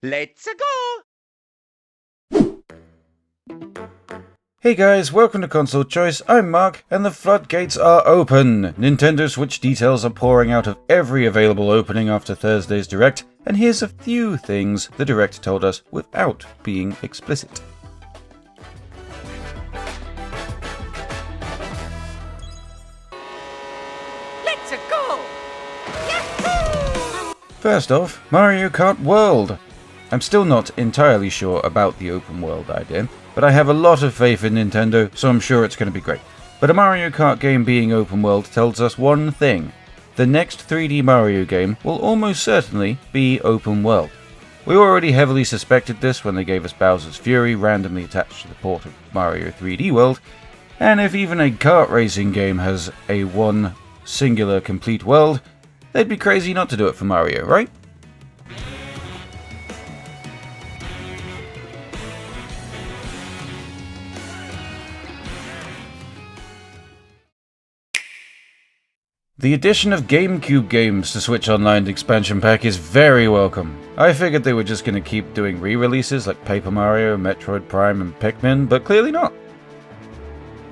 Let's go! Hey guys, welcome to Console Choice. I'm Mark, and the floodgates are open. Nintendo Switch details are pouring out of every available opening after Thursday's Direct, and here's a few things the Direct told us without being explicit. Let's go! Yahoo! First off, Mario Kart World. I'm still not entirely sure about the open world idea, but I have a lot of faith in Nintendo, so I'm sure it's going to be great. But a Mario Kart game being open world tells us one thing. The next 3D Mario game will almost certainly be open world. We already heavily suspected this when they gave us Bowser's Fury randomly attached to the port of Mario 3D World, and if even a kart racing game has a one singular complete world, they'd be crazy not to do it for Mario, right? The addition of GameCube games to Switch Online expansion pack is very welcome. I figured they were just going to keep doing re-releases like Paper Mario, Metroid Prime and Pikmin, but clearly not.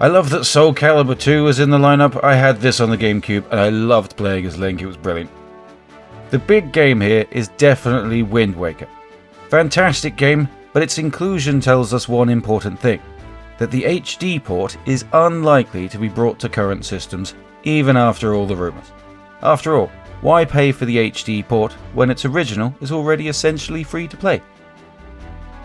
I love that Soul Calibur 2 was in the lineup. I had this on the GameCube and I loved playing as Link, it was brilliant. The big game here is definitely Wind Waker. Fantastic game, but its inclusion tells us one important thing. That the HD port is unlikely to be brought to current systems even after all the rumours. After all, why pay for the HD port when its original is already essentially free to play?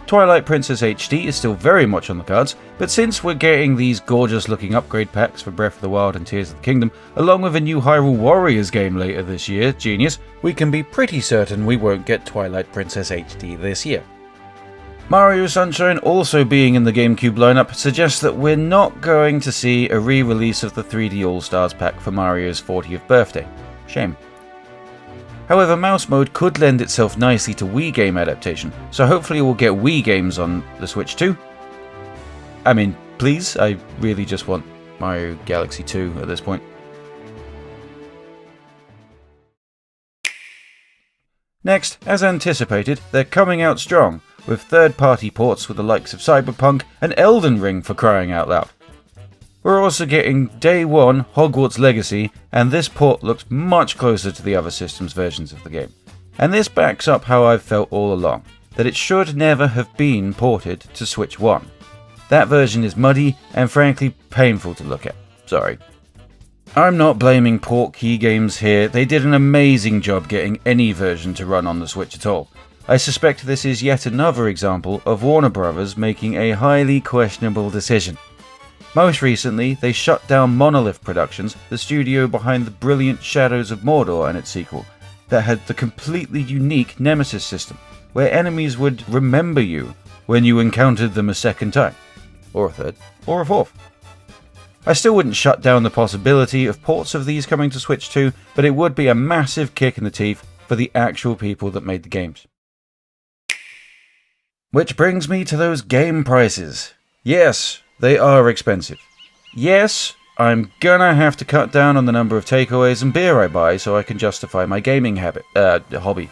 Twilight Princess HD is still very much on the cards, but since we're getting these gorgeous looking upgrade packs for Breath of the Wild and Tears of the Kingdom, along with a new Hyrule Warriors game later this year, genius, we can be pretty certain we won't get Twilight Princess HD this year. Mario Sunshine also being in the GameCube lineup suggests that we're not going to see a re-release of the 3D All-Stars pack for Mario's 40th birthday. Shame. However, mouse mode could lend itself nicely to Wii game adaptation, so hopefully we'll get Wii games on the Switch too. I mean, please, I really just want Mario Galaxy 2 at this point. Next, as anticipated, they're coming out strong, with third-party ports with the likes of Cyberpunk and Elden Ring for crying out loud. We're also getting Day 1 Hogwarts Legacy, and this port looks much closer to the other systems versions of the game. And this backs up how I've felt all along, that it should never have been ported to Switch 1. That version is muddy and frankly painful to look at. Sorry. I'm not blaming port key games here, they did an amazing job getting any version to run on the Switch at all. I suspect this is yet another example of Warner Bros. Making a highly questionable decision. Most recently, they shut down Monolith Productions, the studio behind the brilliant Shadows of Mordor and its sequel, that had the completely unique Nemesis system, where enemies would remember you when you encountered them a second time, or a third, or a fourth. I still wouldn't shut down the possibility of ports of these coming to Switch 2, but it would be a massive kick in the teeth for the actual people that made the games. Which brings me to those game prices. Yes, they are expensive. Yes, I'm gonna have to cut down on the number of takeaways and beer I buy so I can justify my gaming hobby.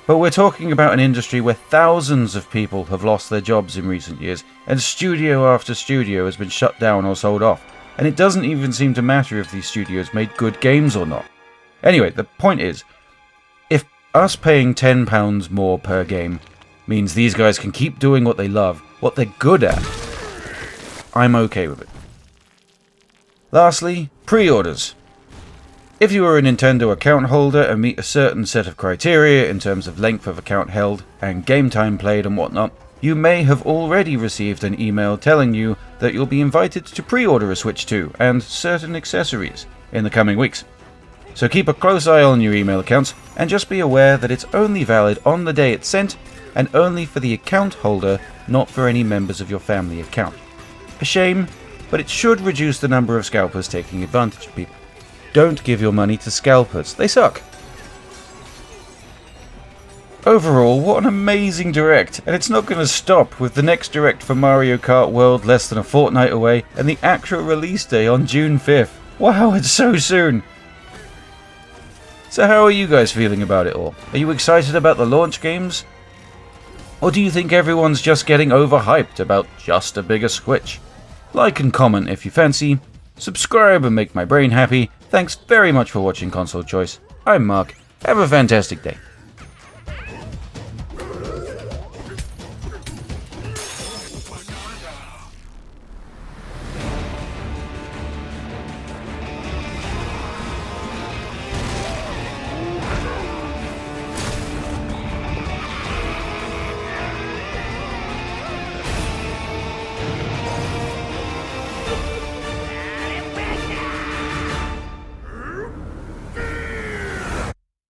But we're talking about an industry where thousands of people have lost their jobs in recent years, and studio after studio has been shut down or sold off, and it doesn't even seem to matter if these studios made good games or not. Anyway, the point is, if us paying £10 more per game means these guys can keep doing what they love, what they're good at, I'm okay with it. Lastly, pre-orders. If you are a Nintendo account holder and meet a certain set of criteria in terms of length of account held and game time played and whatnot, you may have already received an email telling you that you'll be invited to pre-order a Switch 2 and certain accessories in the coming weeks. So keep a close eye on your email accounts and just be aware that it's only valid on the day it's sent and only for the account holder, not for any members of your family account. A shame, but it should reduce the number of scalpers taking advantage of people. Don't give your money to scalpers, they suck. Overall, what an amazing Direct, and it's not going to stop with the next Direct for Mario Kart World less than a fortnight away and the actual release day on June 5th. Wow, it's so soon! So how are you guys feeling about it all? Are you excited about the launch games? Or do you think everyone's just getting overhyped about just a bigger Switch? Like and comment if you fancy. Subscribe and make my brain happy. Thanks very much for watching Console Choice. I'm Mark. Have a fantastic day.